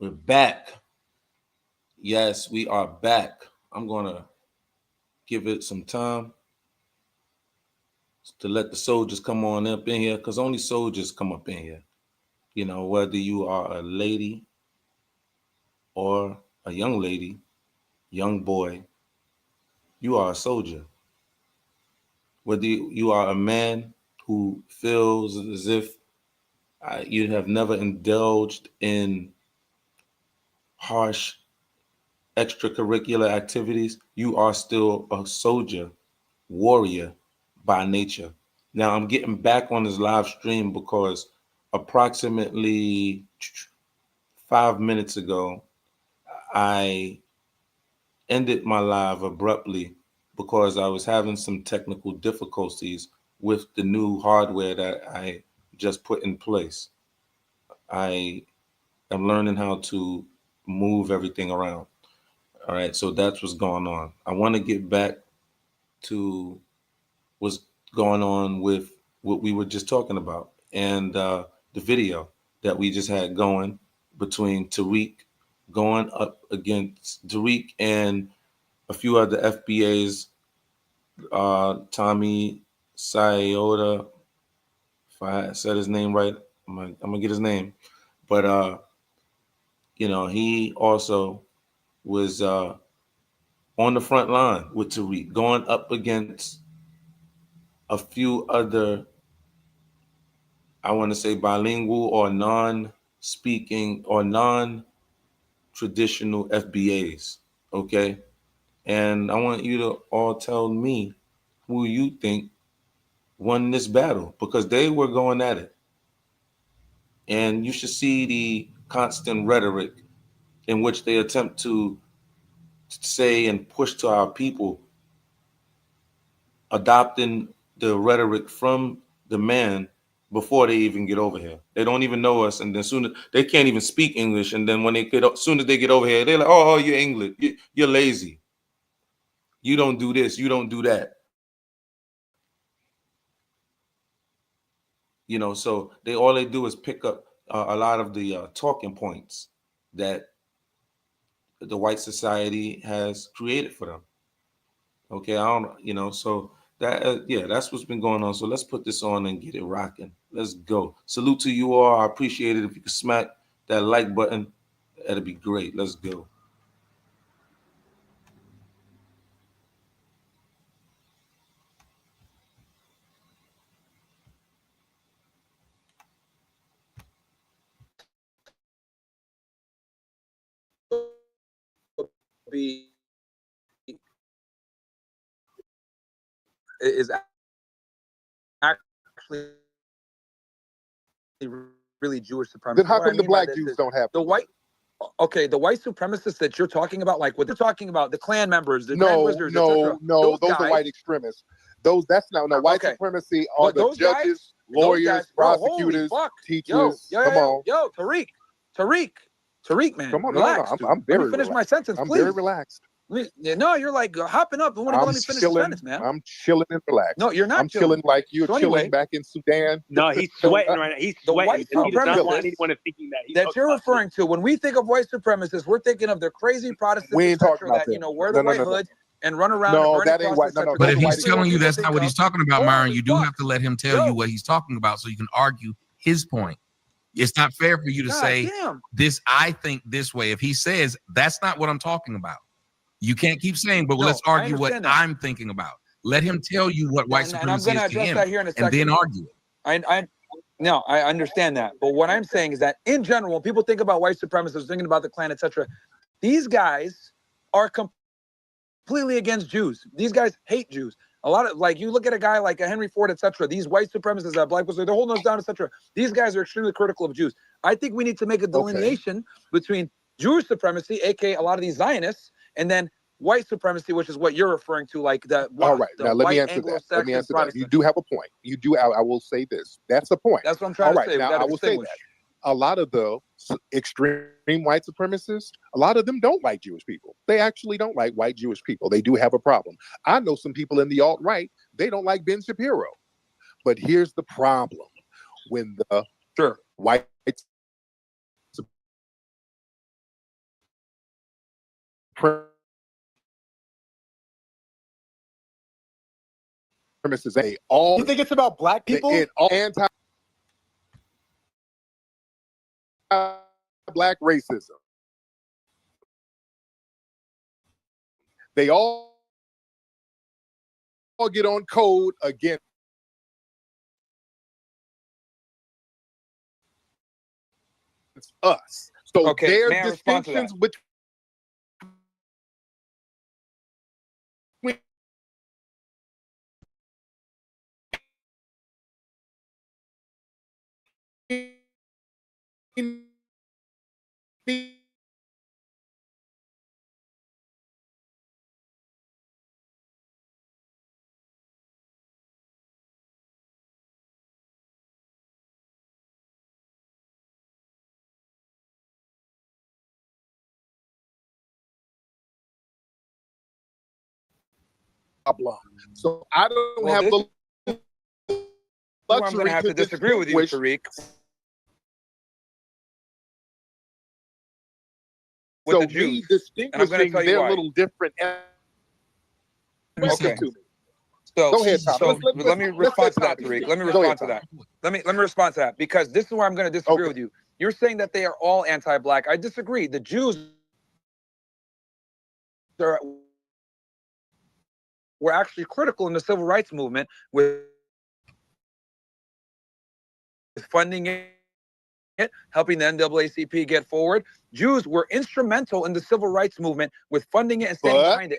We're back. Yes, we are back. I'm going to give it some time to let the soldiers come on up in here because only soldiers come up in here. You know, whether you are a lady or a young lady, young boy, you are a soldier. Whether you are a man who feels as if you have never indulged in harsh extracurricular activities, you are still a soldier, warrior by nature. Now, I'm getting back on this live stream because approximately 5 minutes ago, I ended my live abruptly because I was having some technical difficulties with the new hardware that I just put in place. I am learning how to move everything around. All right, so that's what's going on. I want to get back to what's going on with what we were just talking about and the video that we just had going between TaRiq going up against TaRiq and a few other FBAs, Tommy Sayota, if I said his name right, I'm gonna get his name. But he also was on the front line with TaRiq, going up against a few other, I want to say bilingual or non-speaking or non-traditional FBAs. Okay. And I want you to all tell me who you think won this battle because they were going at it. And you should see the constant rhetoric in which they attempt to say and push to our people, adopting the rhetoric from the man before they even get over here. They don't even know us, and then soon as they can't even speak English, and then when they get, soon as they get over here, they're like, "Oh, you're English. You're lazy. You don't do this. You don't do that." So all they do is pick up a lot of the talking points that the white society has created for them. Okay, I don't, so that, yeah, that's what's been going on. So let's put this on and get it rocking. Let's go. Salute to you all. I appreciate it. If you could smack that like button, that'd be great. Let's go. Be is actually really Jewish supremacy. Then how come the black Jews don't have the white? Okay, the white supremacists that you're talking about, like what they're talking about, the Klan members, the Grand Wizards, no, those are white extremists. That's not white supremacy are the judges, lawyers, prosecutors, teachers. Come on, TaRiq, man. Come on, relax, no. I'm very. Let me finish my sentence, please. I'm very relaxed. No, you're like hopping up. Let me finish the sentence, man. I'm chilling and relaxed. No, you're not. I'm chilling like you're chilling back in Sudan. No, he's sweating right now. He's sweating. The white supremacists thinking that you're referring to, when we think of white supremacists, we're thinking of the crazy Protestants, we ain't talking about that wear the white hood and run around. No, that ain't white. But if he's telling you that's not what he's talking about, Myron, you do have to let him tell you what he's talking about so you can argue his point. It's not fair for you to say this. I think this way. If he says that's not what I'm talking about, you can't keep saying, but let's argue what I'm thinking about. Let him tell you what white supremacy is to him, and then argue it. I understand that. But what I'm saying is that in general, when people think about white supremacists, thinking about the Klan, etc., these guys are completely against Jews. These guys hate Jews. A lot of, like, you look at a guy like a Henry Ford, etc. These white supremacists that black people, they're holding us down, etc. These guys are extremely critical of Jews. I think we need to make a delineation between Jewish supremacy, aka a lot of these Zionists, and then white supremacy, which is what you're referring to, like the. All right, now let me answer that. Let me answer that. You do have a point. You do. I will say this. That's the point. That's what I'm trying to say. Now I will say that a lot of the extreme white supremacists, a lot of them don't like Jewish people. They actually don't like white Jewish people. They do have a problem. I know some people in the alt-right, they don't like Ben Shapiro. But here's the problem. When the white supremacists. All you think it's about black people? Anti-black racism. They all get on code against us. So their distinctions between problem. So I don't have the luxury I'm going to have to disagree with you, TaRiq. So me distinguishing their little different. Okay. So go ahead, Tom. So let me respond to that, TaRiq. Let me respond to that. Let me respond to that, because this is where I'm going to disagree with you. You're saying that they are all anti-black. I disagree. The Jews were actually critical in the civil rights movement with funding it, helping the NAACP get forward. Jews were instrumental in the civil rights movement with funding it and standing behind it.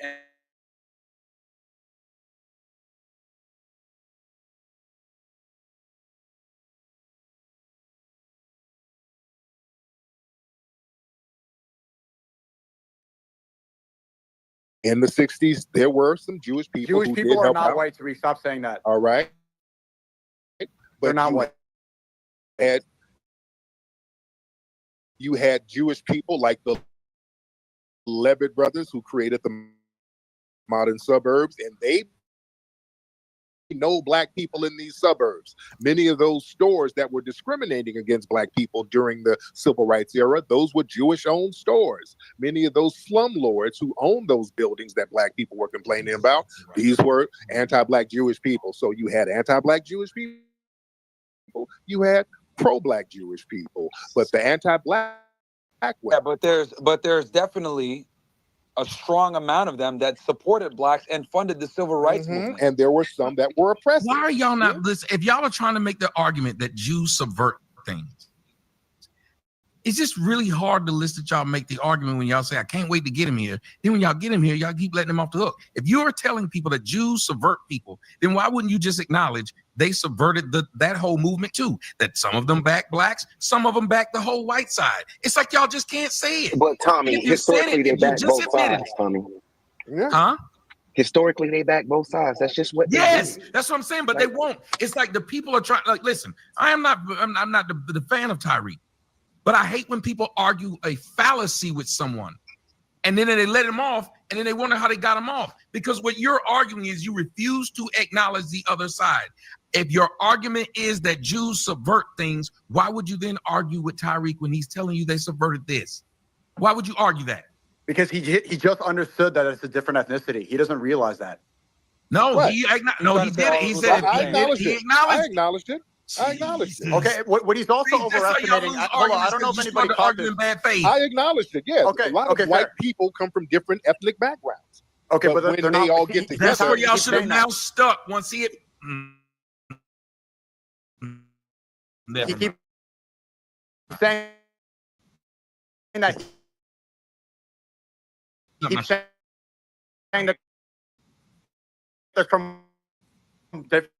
In the 60s, there were some Jewish people who people did are help not out. white, TaRiq. Stop saying that. All right. They're not white. You had Jewish people like the Levitt brothers who created the modern suburbs, and they know black people in these suburbs. Many of those stores that were discriminating against black people during the civil rights era, those were Jewish-owned stores. Many of those slumlords who owned those buildings that black people were complaining about, these were anti-black Jewish people. So you had anti-black Jewish people, you had pro-black Jewish people, but the anti-black yeah, but there's definitely a strong amount of them that supported blacks and funded the civil rights movement. And there were some that were oppressed. Why are y'all not listening? If y'all are trying to make the argument that Jews subvert things, it's just really hard to listen to y'all make the argument when y'all say, I can't wait to get him here. Then when y'all get him here, y'all keep letting him off the hook. If you're telling people that Jews subvert people, then why wouldn't you just acknowledge they subverted that whole movement too? That some of them back blacks, some of them back the whole white side. It's like y'all just can't say it. But Tommy, historically they back both sides, Tommy. Yeah. Huh? Historically they back both sides. That's just what yes, that's what I'm saying, but they won't. It's like the people are trying, like, listen, I'm not the fan of TaRiq. But I hate when people argue a fallacy with someone and then they let him off and then they wonder how they got him off. Because what you're arguing is you refuse to acknowledge the other side. If your argument is that Jews subvert things, why would you then argue with TaRiq when he's telling you they subverted this? Why would you argue that? Because he just understood that it's a different ethnicity. He doesn't realize that. No, he did it. He said I acknowledged it. I acknowledged it. Okay, what he's also overestimating. Hold on, I don't know if anybody caught this. I acknowledged it. Yes. Okay. A lot of white people come from different ethnic backgrounds. Okay, but when they all get together, that's where y'all should have now stuck once he. He keeps saying that. He keeps saying that they're from different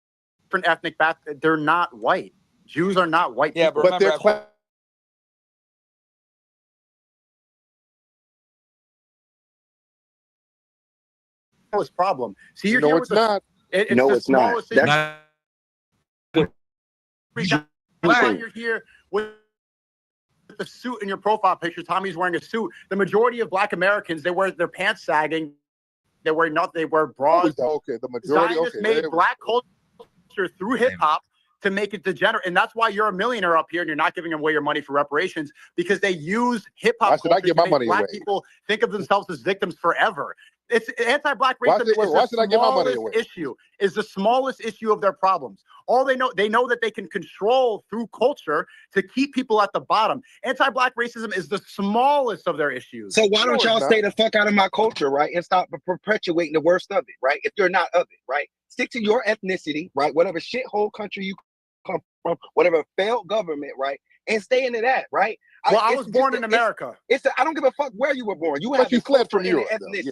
ethnic backgrounds. They're not white. Jews are not white people. But they're this problem. See, you're no, here it's with not. No, it's not. Why you're here with the suit in your profile picture. Tommy's wearing a suit. The majority of Black Americans, they wear their pants sagging. They wear bras. Okay, the majority. Zionists made black culture through hip hop to make it degenerate. And that's why you're a millionaire up here and you're not giving away your money for reparations, because they use hip-hop culture to make black people think of themselves as victims forever. It's anti-black racism is the smallest issue, is the smallest issue of their problems. All they know that they can control through culture to keep people at the bottom. Anti-black racism is the smallest of their issues. So why don't y'all stay the fuck out of my culture, right? And stop perpetuating the worst of it, right? If you're not of it, right? Stick to your ethnicity, right? Whatever shithole country you come from, whatever failed government, right? And stay into that, right? Well, I was born in America. I don't give a fuck where you were born. You have a fled from Europe, ethnicity.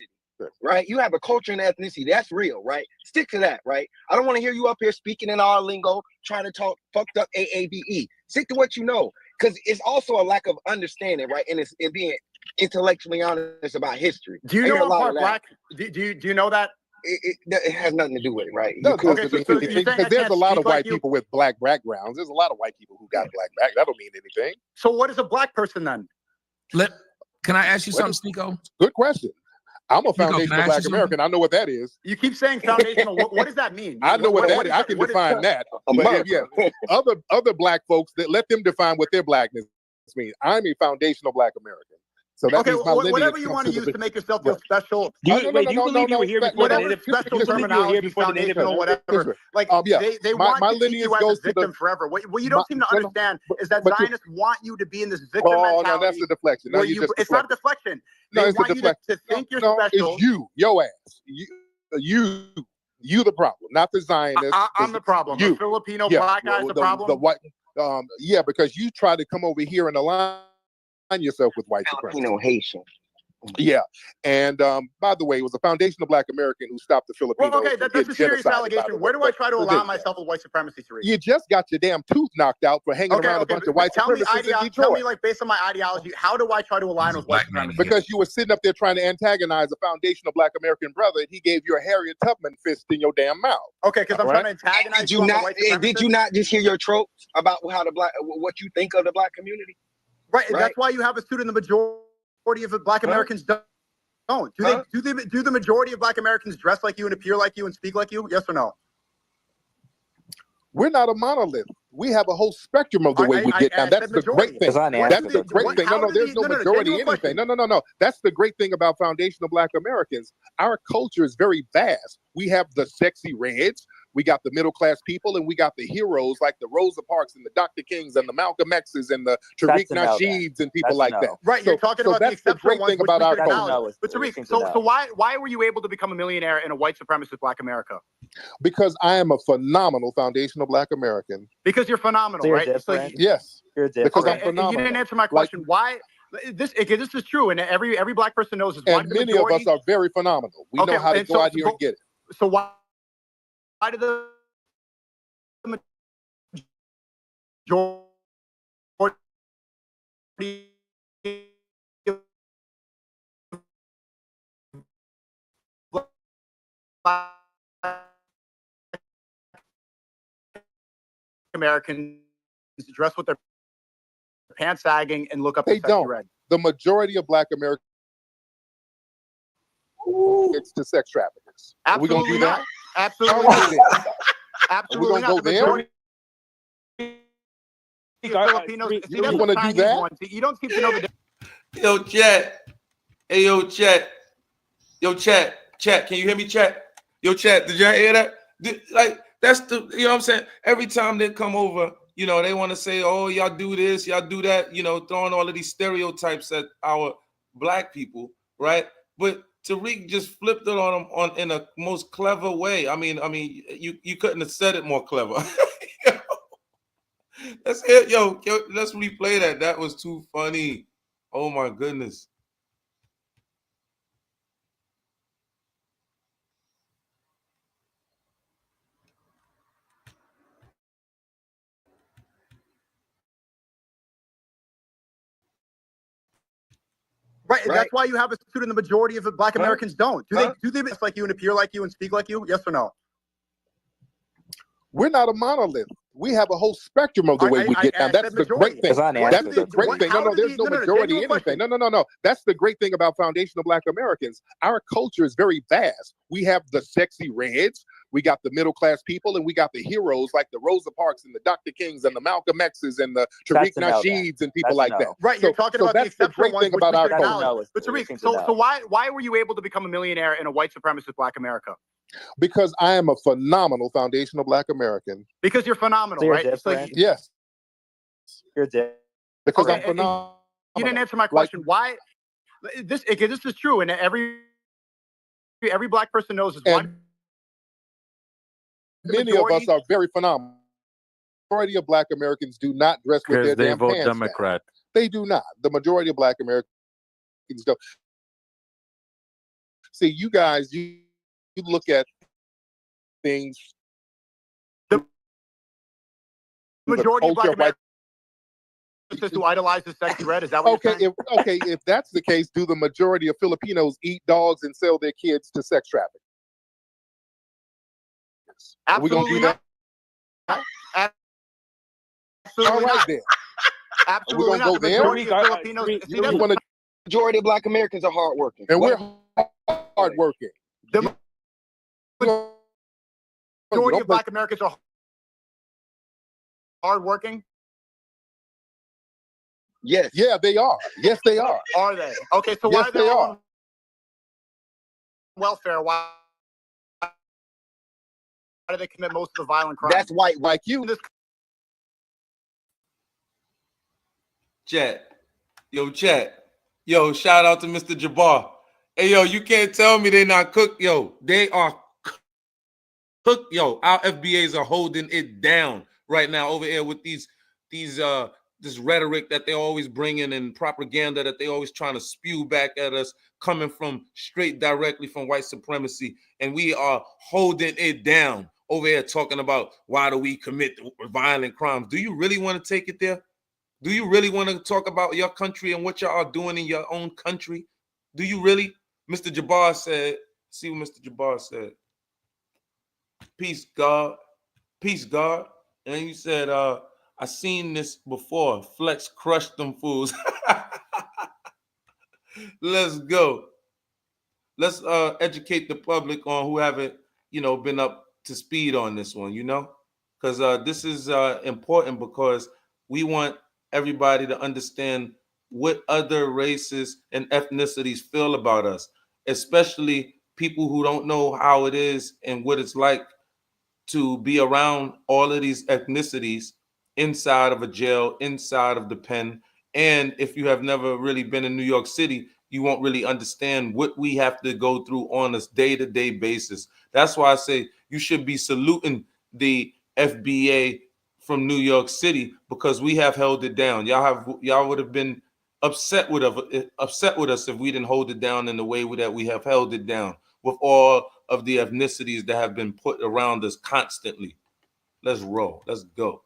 Right, you have a culture and ethnicity that's real, right? Stick to that, right? I don't want to hear you up here speaking in our lingo, trying to talk fucked up AAVE. Stick to what you know, because it's also a lack of understanding, right? And it's being intellectually honest about history. Do you know what part black? Do you know that? It has nothing to do with it, right? No, because there's a lot of white people with black backgrounds. There's a lot of white people who got black back. That don't mean anything. So what is a black person then? Can I ask you something, Sneeko? Good question. I'm a foundational black American. I know what that is. You keep saying foundational. What does that mean? I know what that is. I can define that. But yeah, other black folks, that let them define what their blackness means. I'm a foundational black American. So that means my whatever you want to use to make yourself feel special. Do you believe you were here before the native? Special terminology, foundational, whatever. Like they want to keep you as a victim forever. What you don't seem to understand is that Zionists want you to be in this victim mentality. Oh no, that's a deflection. No, it's not a deflection. No, it's a deflection. To think you're special. It's your ass. You the problem, not the Zionists. I'm the problem. The Filipino black guy's the problem. The white, because you try to come over here and align yourself with white supremacy. Filipino Haitian. Yeah, and by the way, it was a foundational black American who stopped the Filipinos. Well, okay, that's a serious allegation. Where do I try to align myself with white supremacy, TaRiq? You just got your damn tooth knocked out for hanging around a bunch of white supremacists in Detroit. Tell me, like, based on my ideology, how do I try to align with white supremacy? Because you were sitting up there trying to antagonize a foundational black American brother, and he gave you a Harriet Tubman fist in your damn mouth. Okay, because I'm trying to antagonize Did you not just hear your tropes about how what you think of the black community? Right, that's why you have a student. The majority of black Americans don't. Do the majority of black Americans dress like you and appear like you and speak like you? Yes or no? We're not a monolith. We have a whole spectrum of the way we get down. That's the great thing. That's the great thing. No, there's no majority anything. No. That's the great thing about foundational black Americans. Our culture is very vast. We have the sexy reds. We got the middle class people, and we got the heroes like the Rosa Parks and the Dr. Kings and the Malcolm X's and the TaRiq Nasheeds and people like that. Right, you're talking about the exceptional ones. Thing about our culture. But TaRiq, so why were you able to become a millionaire in a white supremacist black America? Because I am a phenomenal foundational black American. Because you're phenomenal, so you're right? Different. Yes. You're different. Because I'm phenomenal. You didn't answer my question. Why? This is true, and every black person knows this. And many of us are very phenomenal. We know how to go out here and get it. So why did the Americans dress with their pants sagging and look up? They don't. Red. The majority of black Americans, it's to sex traffickers. Absolutely Are we gonna do not. That? Absolutely not. Absolutely not. Go there? Filipinos, you want to do that? Ones. You don't seem to know the difference. Yo, chat. Hey, yo, chat. Yo, chat. Chat. Can you hear me, chat? Yo, chat. Did y'all hear that? That's the, you know what I'm saying? Every time they come over, they want to say, oh, y'all do this, y'all do that, throwing all of these stereotypes at our black people, right? But TaRiq just flipped it on them in a most clever way. I mean, you couldn't have said it more clever. That's it, yo. Let's replay that. That was too funny. Oh my goodness. Right, that's why you have a student. The majority of black Americans don't. Do they dress like you and appear like you and speak like you? Yes or no? We're not a monolith. We have a whole spectrum of the way we get down. That's the great thing. That's the great thing. No, there's no majority anything. No. That's the great thing about foundational black Americans. Our culture is very vast. We have the sexy reds. We got the middle class people, and we got the heroes like the Rosa Parks and the Dr. Kings and the Malcolm X's and the TaRiq Nasheeds and people like that. Right, you're talking about the exceptional ones, about our culture. But TaRiq, so why were you able to become a millionaire in a white supremacist Black America? Because I am a phenomenal foundational Black American. Because you're phenomenal, so right? So, yes. You're different. Because I'm phenomenal. You didn't answer my question. Why? This is true, and every Black person knows this. Many of us are very phenomenal. The majority of Black Americans do not dress with their damn pants down. Democrat. They do not. The majority of Black Americans don't. See, you guys, you look at things. The majority of Black Americans who idolize the sexy red. Is that what you're saying? If that's the case, do the majority of Filipinos eat dogs and sell their kids to sex traffickers? Absolutely not. Absolutely All right, not. then. Absolutely not. The majority of Filipinos. Majority of Black Americans are hardworking. And we're hardworking. The majority of Black Americans are hardworking. Yes. Yeah, they are. Yes, they are. Are they? Okay, so why are they on welfare? Why do they commit most of the violent crimes? That's white, like you. Chat. Yo, shout out to Mr. Jabbar. Hey, yo, you can't tell me they not cooked. Yo, they are cooked. Yo, our FBAs are holding it down right now over here with this rhetoric that they always bring in and propaganda that they always trying to spew back at us, coming from straight directly from white supremacy. And we are holding it down over here talking about why do we commit violent crimes. Do you really want to take it there? Do you really want to talk about your country and what y'all are doing in your own country? Do you really? Mr. Jabbar said, see what Mr. Jabbar said. Peace, God. Peace, God. And he said, I seen this before. Flex crushed them fools. Let's go. Let's educate the public on who haven't, been up to speed on this one, because this is important because we want everybody to understand what other races and ethnicities feel about us, especially people who don't know how it is and what it's like to be around all of these ethnicities inside of a jail, inside of the pen. And if you have never really been in New York City, you won't really understand what we have to go through on a day-to-day basis. That's why I say you should be saluting the FBA from New York City, because we have held it down. Y'all would have been upset with us if we didn't hold it down in the way that we have held it down, with all of the ethnicities that have been put around us constantly. Let's roll. Let's go.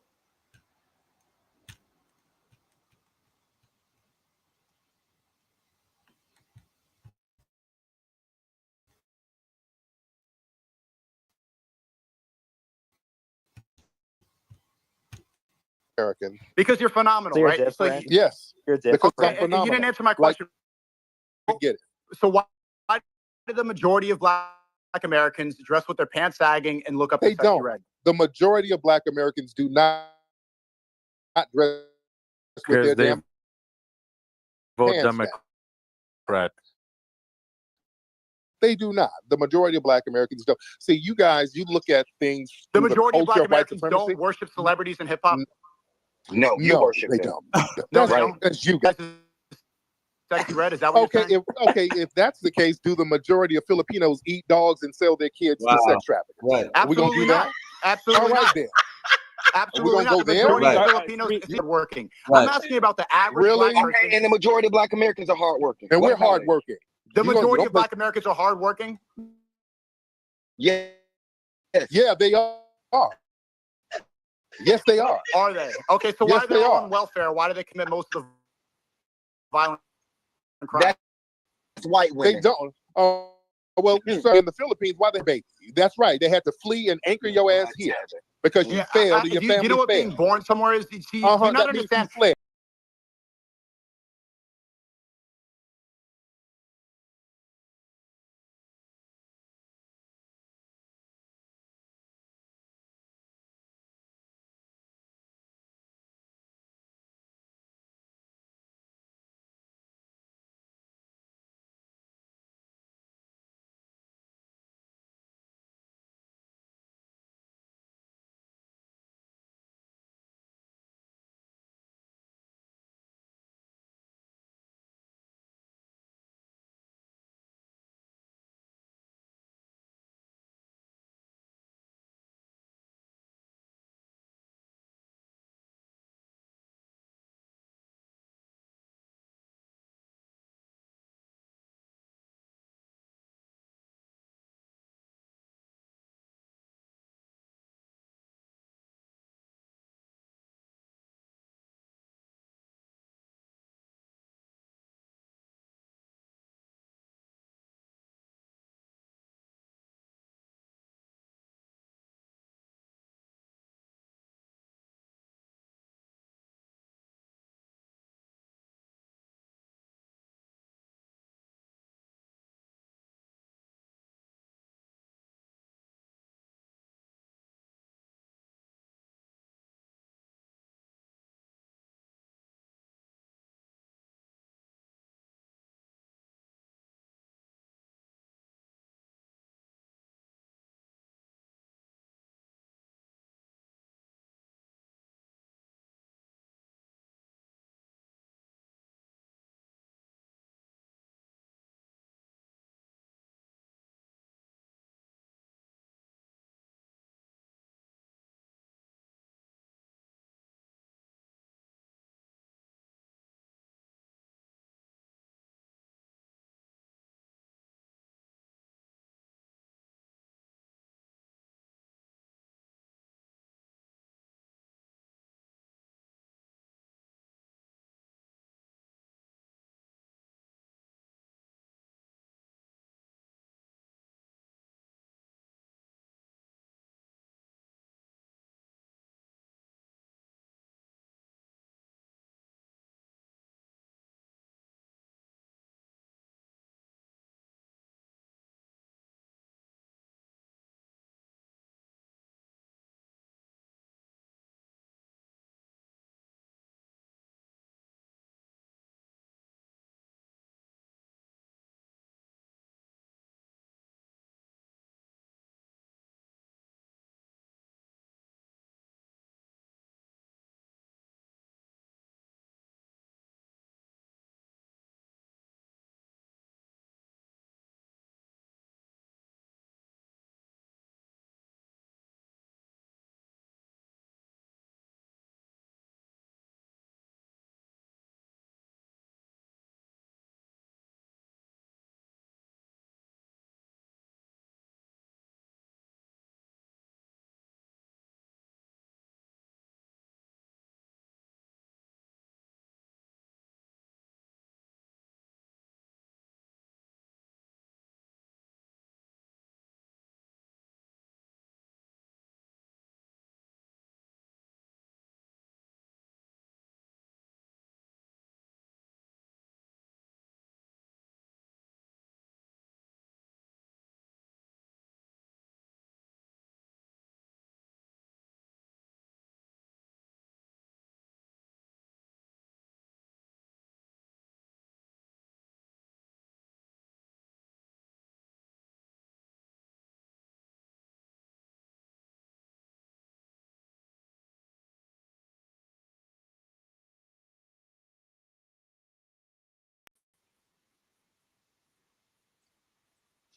American. Because you're phenomenal, So you're right? different. Yes. You're different. Because I'm phenomenal. You didn't answer my question. I get it. So why do the majority of Black Americans dress with their pants sagging and look up They the don't. red? The majority of Black Americans do not dress with their damn pants Democrat. They do not. The majority of Black Americans don't. See, you guys, you look at things. The majority of Black white Americans supremacy. don't worship celebrities in hip hop. No, you worship they them. don't. That's you guys. Sexy red. Is that what you're saying? If that's the case, do the majority of Filipinos eat dogs and sell their kids to sex traffickers? Right. Are we gonna do that? Absolutely All right not. then. Absolutely not. The majority of Filipinos is hardworking. Right. I'm asking about the average Really? Black person. And the majority of Black Americans are hardworking. And we're hardworking. The majority of Black Americans are hardworking. Yes. Yeah, they are. Yes, they are. Are they? Okay, so why are they on welfare? Why do they commit most of the violent crimes? That's white women. They don't. Well, so in the Philippines, why they baby? That's right. They had to flee and anchor your ass here because you failed and your family You know what failed. being born somewhere is? Do you not understand? Fled.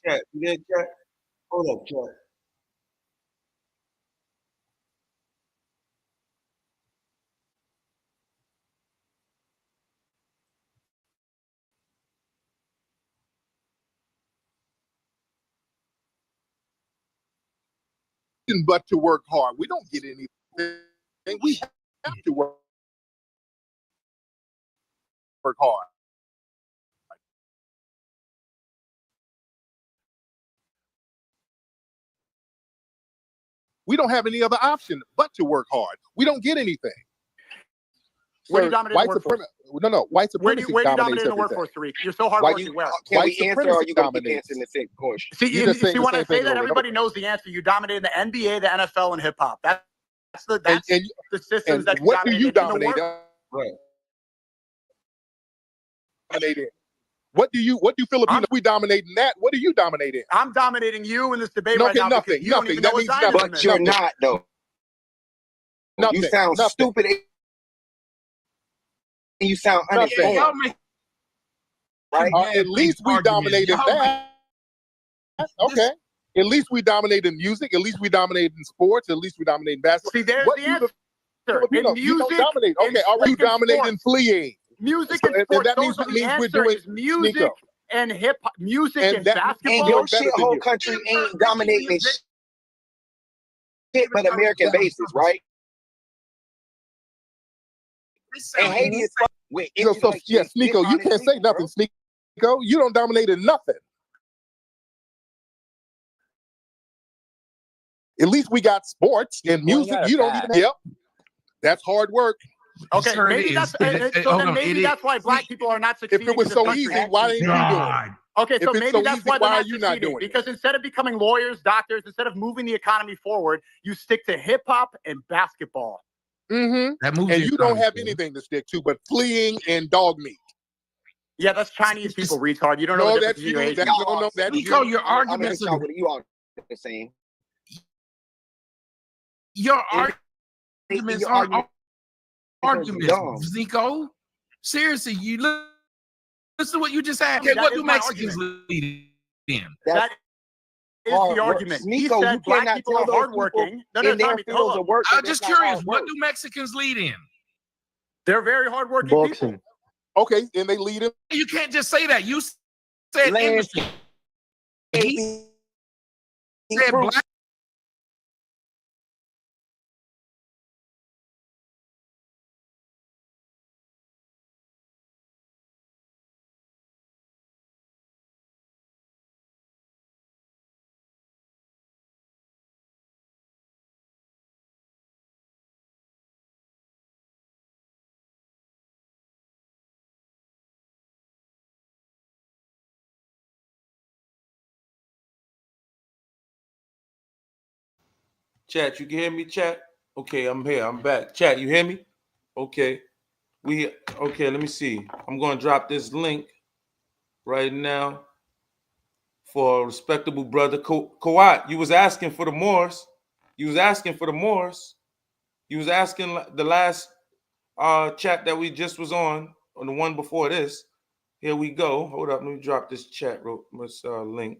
Chat. You there, chat? Hold up, chat. But to work hard. We don't get anything. We have to work hard. We don't have any other option but to work hard. We don't get anything. Where do you dominate the workforce? No. White supremacy Where do you dominate in the workforce, TaRiq? You're so hardworking. Where? Can we answer, or are you going to keep answering the same question? See, when I say that, everybody knows the answer. You dominate in the NBA, the NFL, and hip hop. That's the systems that what do you dominate? Right. What do Filipinos we dominate in that? What do you dominate in? I'm dominating you in this debate right now. Nothing. You don't even know what Zionism But you're not, though. Nothing. You sound stupid. And you sound uninformed. Right? At least we dominated that. Okay. At least we dominate in music. At least we dominate in sports. At least we dominate in basketball. See, there's the answer. You don't dominate. Okay, all right. You dominate in fleeing. Music and sports. That means we're doing music and hip hop, music and basketball. And your shithole country ain't dominating shit but American bases, right? And Haiti is with yes, Sneeko, you can't say nothing, Sneeko. You don't dominate in nothing. At least we got sports and music. You don't even. Yep, that's hard work. Okay, maybe that's why black people are not succeeding. If it was so easy, why ain't you doing it? Okay, so maybe that's why are you not doing it? Because instead of becoming lawyers, doctors, instead of moving the economy forward, you stick to hip hop and basketball. Mm-hmm. And you don't have anything to stick to but fleeing and dog meat. Yeah, that's Chinese people, retard. You don't know that's you. That's you. Your arguments are you all the same. Your arguments are arguments, Nico. Seriously, you listen to what you just had. Okay, what do Mexicans lead in? That is the argument. He said black people are hardworking. I'm just curious, what do Mexicans lead in? They're very hardworking people. Okay, and they lead in. You can't just say that. You said industry. He said black. Chat, you can hear me, chat? Okay, I'm here. I'm back. Chat, you hear me? Okay. Okay, let me see. I'm going to drop this link right now for a respectable brother. Kawat, you was asking for the Moors. You was asking for the Moors. You was asking the last chat that we just was on the one before this. Here we go. Hold up. Let me drop this chat link.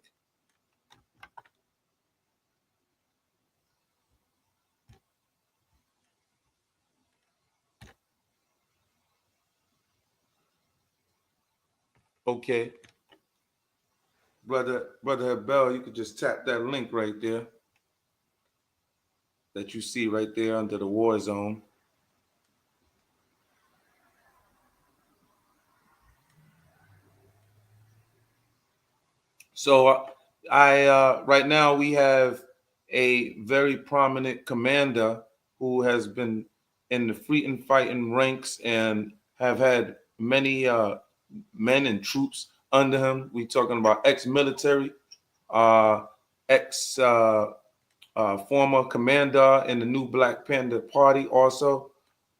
Okay. Brother Bell, you could just tap that link right there that you see right there under the war zone. So right now we have a very prominent commander who has been in the freedom fighting ranks and have had many men and troops under him. We talking about ex-military, former commander in the new Black Panther Party also,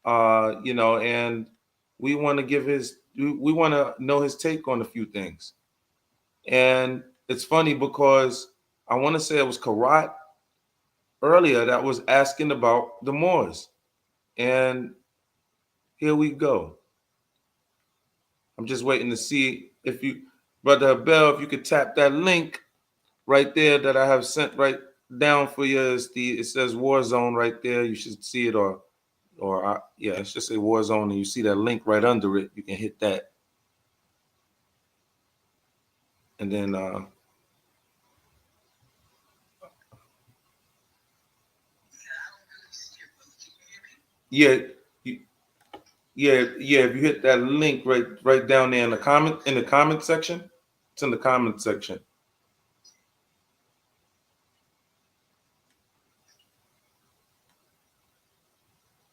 and we want to know his take on a few things. And it's funny because I want to say it was Karat earlier that was asking about the Moors. And here we go. I'm just waiting to see if you, Brother Bell, if you could tap that link right there that I have sent right down for you is it says Warzone right there. You should see it, yeah, it should say Warzone, and you see that link right under it. You can hit that, and then yeah, yeah. If you hit that link right down there in the comment section, it's in the comment section.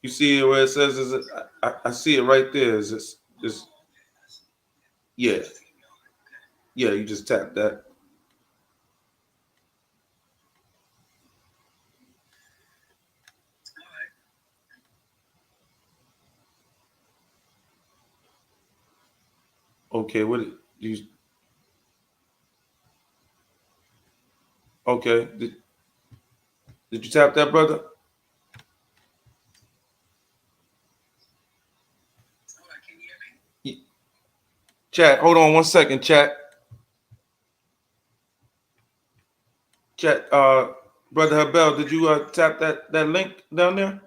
You see where it says, I see it right there. Is this just, yeah. Yeah, you just tap that. Okay, what you okay. Did you tap that, brother? Chat, hold on 1 second, chat. Chat, Brother Habel, did you tap that link down there?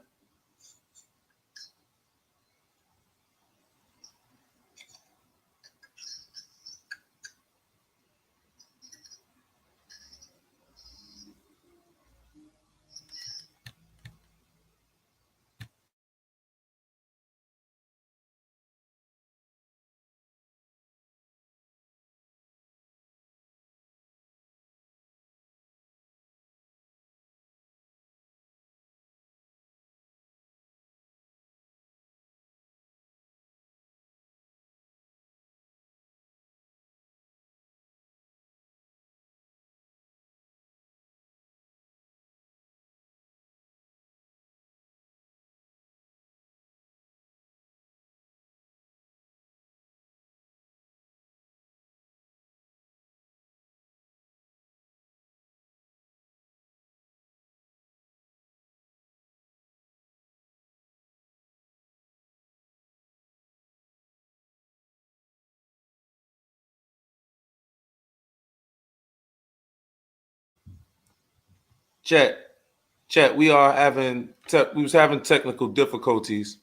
Chat, we was having technical difficulties,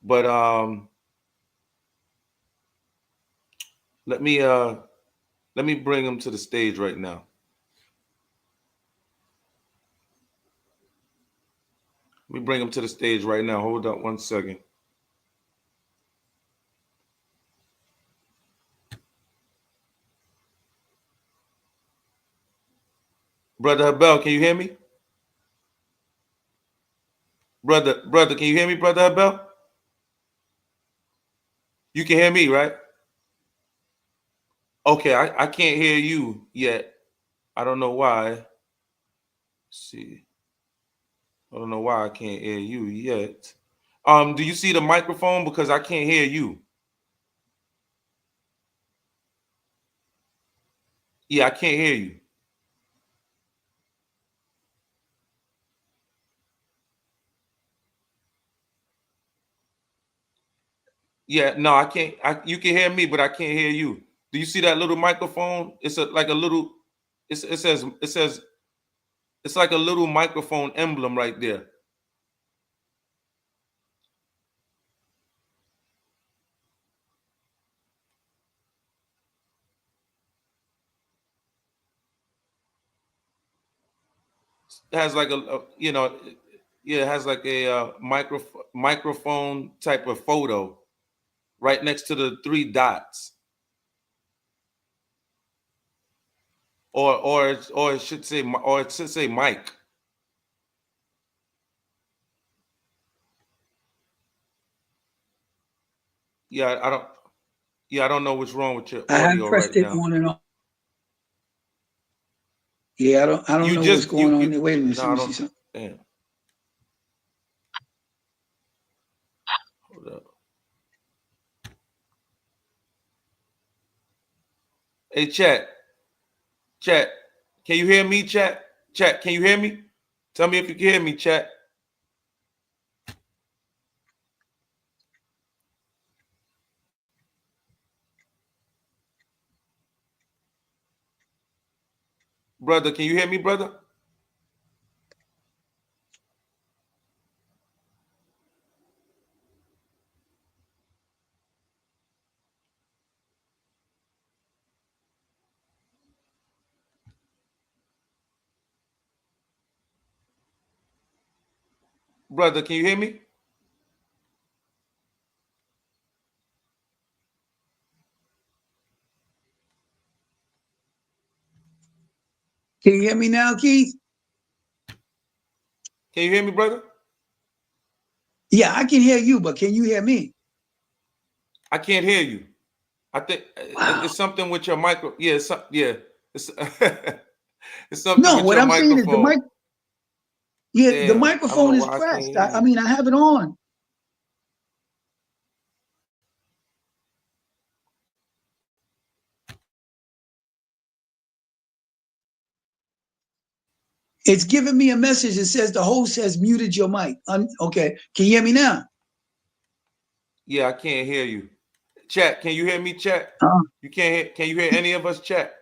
but let me bring him to the stage right now. Let me bring him to the stage right now. Hold up 1 second. Brother Habel, can you hear me? Brother, can you hear me, Brother Habel? You can hear me, right? Okay, I can't hear you yet. I don't know why. Let's see. I don't know why I can't hear you yet. Do you see the microphone? Because I can't hear you. Yeah, I can't hear you. Yeah, no, I can't. You can hear me, but I can't hear you. Do you see that little microphone? It's like a little. It says it's like a little microphone emblem right there. It has like it has like a microphone type of photo right next to the 3 dots, or it should say mic. Yeah, I don't. Yeah, I don't know what's wrong with your audio right now. On and on. Yeah, I don't know what's going on there. Wait a minute. No, I don't. Damn. Hold up. Hey, chat. Can you hear me, chat? Chat, can you hear me? Tell me if you can hear me, chat. Brother, can you hear me, brother? Brother, can you hear me? Can you hear me now, Keith? Can you hear me, brother? Yeah, I can hear you, but can you hear me? I can't hear you. I think it's something with your micro. Yeah, it's it's something No, with what your I'm saying is the microphone. mic. Yeah, Damn, the I don't microphone know is why I can't pressed. hear I you. mean, I have it on. It's giving me a message that says the host has muted your mic. Okay, can you hear me now? Yeah, I can't hear you. Chat, can you hear me, chat? You can't hear. Can you hear any of us, chat?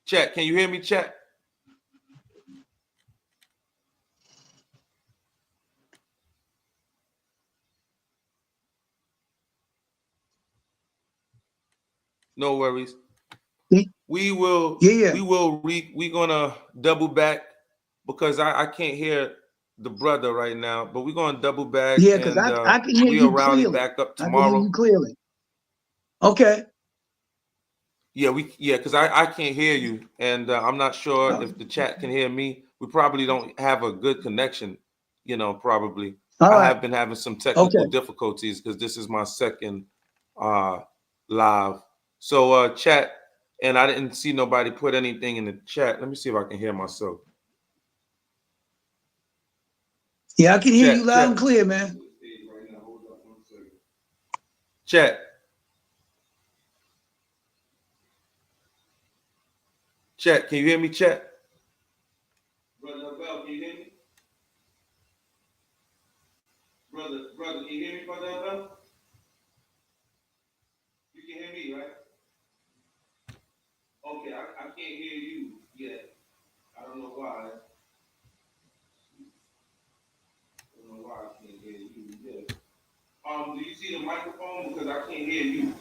Chat, can you hear me, chat? No worries. We're gonna double back because I can't hear the brother right now, but we're gonna double back because and I can hear we'll you rally clearly. back up I can hear tomorrow. you clearly. Okay. Yeah, because I can't hear you, and I'm not sure if the chat can hear me. We probably don't have a good connection, probably. All right. have been having some technical difficulties because this is my second live. So chat, and I didn't see nobody put anything in the chat. Let me see if I can hear myself. Yeah, I can hear you loud and clear, man. Chat. Chat, can you hear me, chat? Brother Bell, can you hear me? Brother, can you hear me, Brother Bell? You can hear me, right? Okay, I can't hear you yet. I don't know why. I don't know why I can't hear you yet. Do you see the microphone? Because I can't hear you.